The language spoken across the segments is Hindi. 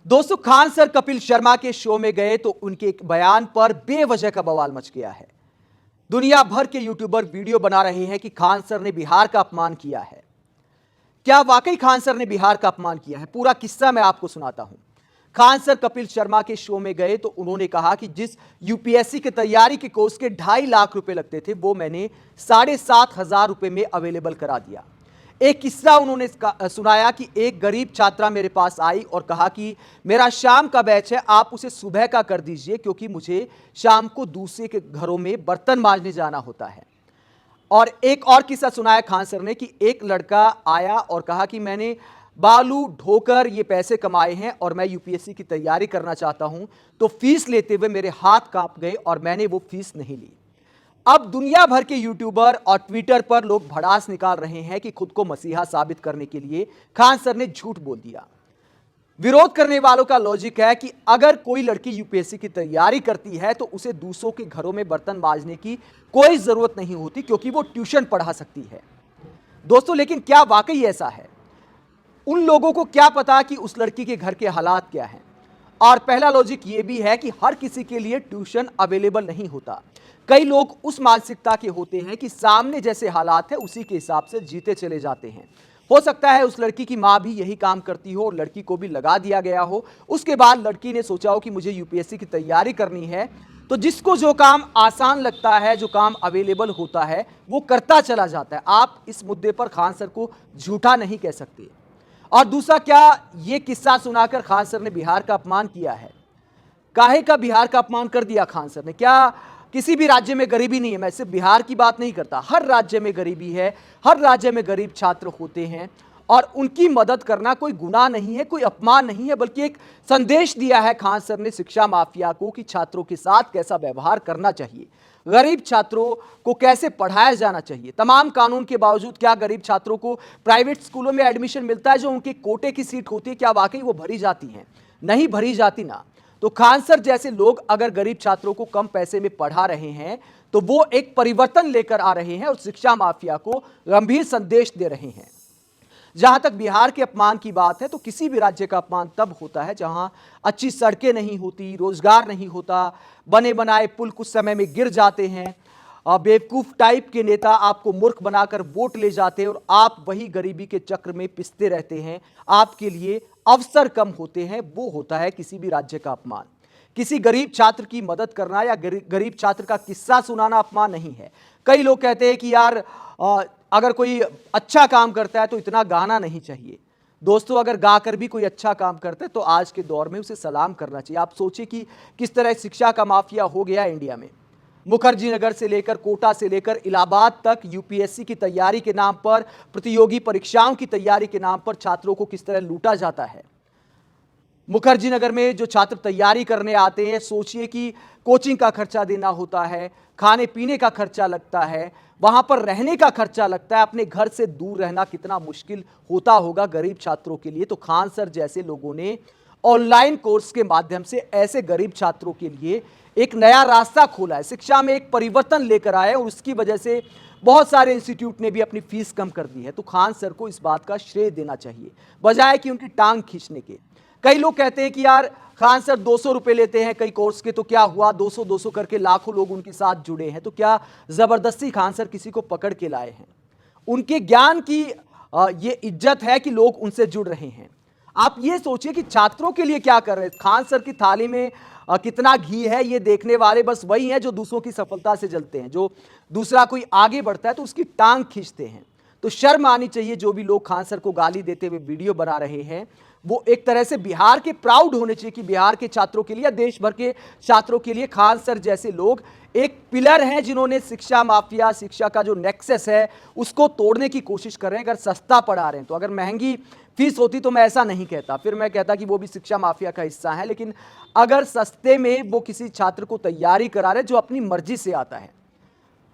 दोस्तों, खान सर कपिल शर्मा के शो में गए तो उनके एक बयान पर बेवजह का बवाल मच गया है। दुनिया भर के यूट्यूबर वीडियो बना रहे हैं कि खान सर ने बिहार का अपमान किया है। क्या वाकई खान सर ने बिहार का अपमान किया है? पूरा किस्सा मैं आपको सुनाता हूं। खान सर कपिल शर्मा के शो में गए तो उन्होंने कहा कि जिस यूपीएससी की तैयारी के कोर्स के 2.5 लाख रुपए लगते थे वो मैंने 7,500 रुपए में अवेलेबल करा दिया। एक किस्सा उन्होंने सुनाया कि एक गरीब छात्रा मेरे पास आई और कहा कि मेरा शाम का बैच है, आप उसे सुबह का कर दीजिए क्योंकि मुझे शाम को दूसरे के घरों में बर्तन मांजने जाना होता है। और एक और किस्सा सुनाया खान सर ने कि एक लड़का आया और कहा कि मैंने बालू ढोकर ये पैसे कमाए हैं और मैं यूपीएससी की तैयारी करना चाहता हूं, तो फीस लेते हुए मेरे हाथ कांप गए और मैंने वो फीस नहीं ली। अब दुनिया भर के यूट्यूबर और ट्विटर पर लोग भड़ास निकाल रहे हैं कि खुद को मसीहा साबित करने के लिए खान सर ने झूठ बोल दिया। विरोध करने वालों का लॉजिक है कि अगर कोई लड़की यूपीएससी की तैयारी करती है तो उसे दूसरों के घरों में बर्तन मांजने की कोई जरूरत नहीं होती क्योंकि वो ट्यूशन पढ़ा सकती है। दोस्तों, लेकिन क्या वाकई ऐसा है? उन लोगों को क्या पता कि उस लड़की के घर के हालात क्या हैं? और पहला लॉजिक यह भी है कि हर किसी के लिए ट्यूशन अवेलेबल नहीं होता। कई लोग उस मानसिकता के होते हैं कि सामने जैसे हालात है उसी के हिसाब से जीते चले जाते हैं। हो सकता है उस लड़की की मां भी यही काम करती हो और लड़की को भी लगा दिया गया हो। उसके बाद लड़की ने सोचा हो कि मुझे यूपीएससी की तैयारी करनी है, तो जिसको जो काम आसान लगता है, जो काम अवेलेबल होता है, वो करता चला जाता है। आप इस मुद्दे पर खान सर को झूठा नहीं कह सकते। और दूसरा, क्या ये किस्सा सुनाकर खान सर ने बिहार का अपमान किया है? काहे का बिहार का अपमान कर दिया खान सर ने? क्या किसी भी राज्य में गरीबी नहीं है? मैं सिर्फ बिहार की बात नहीं करता, हर राज्य में गरीबी है, हर राज्य में गरीब छात्र होते हैं और उनकी मदद करना कोई गुनाह नहीं है, कोई अपमान नहीं है, बल्कि एक संदेश दिया है खान सर ने शिक्षा माफिया को कि छात्रों के साथ कैसा व्यवहार करना चाहिए, गरीब छात्रों को कैसे पढ़ाया जाना चाहिए। तमाम कानून के बावजूद क्या गरीब छात्रों को प्राइवेट स्कूलों में एडमिशन मिलता है? जो उनके कोटे की सीट होती है, क्या वाकई वो भरी जाती हैं? नहीं भरी जाती ना। तो खान सर जैसे लोग अगर गरीब छात्रों को कम पैसे में पढ़ा रहे हैं तो वो एक परिवर्तन लेकर आ रहे हैं और शिक्षा माफिया को गंभीर संदेश दे रहे हैं। जहां तक बिहार के अपमान की बात है, तो किसी भी राज्य का अपमान तब होता है जहां अच्छी सड़कें नहीं होती, रोजगार नहीं होता, बने बनाए पुल कुछ समय में गिर जाते हैं, बेवकूफ टाइप के नेता आपको मूर्ख बनाकर वोट ले जाते हैं और आप वही गरीबी के चक्र में पिसते रहते हैं, आपके लिए अवसर कम होते हैं। वो होता है किसी भी राज्य का अपमान। किसी गरीब छात्र की मदद करना या गरीब छात्र का किस्सा सुनाना अपमान नहीं है। कई लोग कहते हैं कि यार अगर कोई अच्छा काम करता है तो इतना गाना नहीं चाहिए। दोस्तों, अगर गाकर भी कोई अच्छा काम करता है तो आज के दौर में उसे सलाम करना चाहिए। आप सोचिए कि किस तरह शिक्षा का माफिया हो गया इंडिया में। मुखर्जी नगर से लेकर कोटा से लेकर इलाहाबाद तक यूपीएससी की तैयारी के नाम पर, प्रतियोगी परीक्षाओं की तैयारी के नाम पर छात्रों को किस तरह लूटा जाता है। मुखर्जी नगर में जो छात्र तैयारी करने आते हैं, सोचिए कि कोचिंग का खर्चा देना होता है, खाने पीने का खर्चा लगता है, वहां पर रहने का खर्चा लगता है। अपने घर से दूर रहना कितना मुश्किल होता होगा गरीब छात्रों के लिए। तो खान सर जैसे लोगों ने ऑनलाइन कोर्स के माध्यम से ऐसे गरीब छात्रों के लिए एक नया रास्ता खोला है, शिक्षा में एक परिवर्तन लेकर आए और उसकी वजह से बहुत सारे इंस्टीट्यूट ने भी अपनी फीस कम कर दी है। तो खान सर को इस बात का श्रेय देना चाहिए बजाय कि उनकी टांग खींचने के। कई लोग कहते हैं कि यार खान सर 200 रुपए लेते हैं कई कोर्स के, तो क्या हुआ, 200 करके लाखों लोग उनके साथ जुड़े हैं, तो क्या जबरदस्ती खान सर किसी को पकड़ के लाए हैं? उनके ज्ञान की ये इज्जत है कि लोग उनसे जुड़ रहे हैं। आप ये सोचिए कि छात्रों के लिए क्या कर रहे हैं। खान सर की थाली में कितना घी है ये देखने वाले बस वही हैं जो दूसरों की सफलता से जलते हैं। जो दूसरा कोई आगे बढ़ता है तो उसकी टांग खींचते हैं। तो शर्म आनी चाहिए जो भी लोग खान सर को गाली देते हुए वीडियो बना रहे हैं। वो एक तरह से बिहार के प्राउड होने चाहिए कि बिहार के छात्रों के लिए या देश भर के छात्रों के लिए खान सर जैसे लोग एक पिलर हैं जिन्होंने शिक्षा माफिया, शिक्षा का जो नेक्सस है उसको तोड़ने की कोशिश कर रहे हैं। अगर सस्ता पढ़ा रहे हैं तो, अगर महंगी फीस होती तो मैं ऐसा नहीं कहता, फिर मैं कहता कि वो भी शिक्षा माफिया का हिस्सा है। लेकिन अगर सस्ते में वो किसी छात्र को तैयारी करा रहे जो अपनी मर्जी से आता है,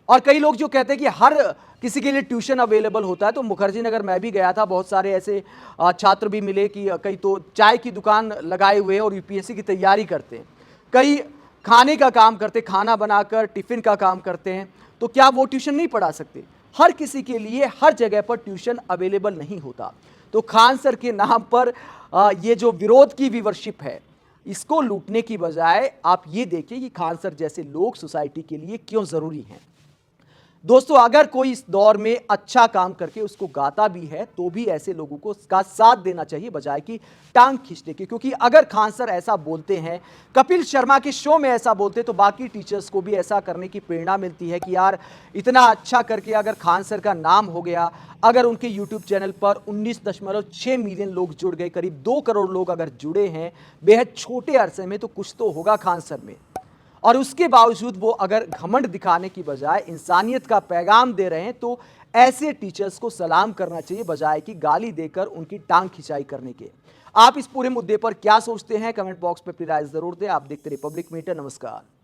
और कई लोग जो कहते हैं कि हर किसी के लिए ट्यूशन अवेलेबल होता है, तो मुखर्जी नगर मैं भी गया था, बहुत सारे ऐसे छात्र भी मिले कि कई तो चाय की दुकान लगाए हुए हैं और यूपीएससी की तैयारी करते हैं, कई खाने का काम करते, खाना बनाकर टिफिन का काम करते हैं। तो क्या वो ट्यूशन नहीं पढ़ा सकते? हर किसी के लिए हर जगह पर ट्यूशन अवेलेबल नहीं होता। तो खान सर के नाम पर ये जो विरोध की व्यूवरशिप है, इसको लूटने की बजाय आप ये देखिए कि खान सर जैसे लोग सोसाइटी के लिए क्यों जरूरी हैं। दोस्तों, अगर कोई इस दौर में अच्छा काम करके उसको गाता भी है तो भी ऐसे लोगों को उसका साथ देना चाहिए बजाय कि टांग खींचने के। क्योंकि अगर खान सर ऐसा बोलते हैं, कपिल शर्मा के शो में ऐसा बोलते, तो बाकी टीचर्स को भी ऐसा करने की प्रेरणा मिलती है कि यार इतना अच्छा करके अगर खान सर का नाम हो गया, अगर उनके यूट्यूब चैनल पर 19.6 मिलियन लोग जुड़ गए, करीब 2 करोड़ लोग अगर जुड़े हैं बेहद छोटे अरसे में, तो कुछ तो होगा खान सर में। और उसके बावजूद वो अगर घमंड दिखाने की बजाय इंसानियत का पैगाम दे रहे हैं, तो ऐसे टीचर्स को सलाम करना चाहिए बजाय कि गाली देकर उनकी टांग खिंचाई करने के। आप इस पूरे मुद्दे पर क्या सोचते हैं? कमेंट बॉक्स में अपनी राय जरूर दें। आप देखते रिपब्लिक मीडिया। नमस्कार।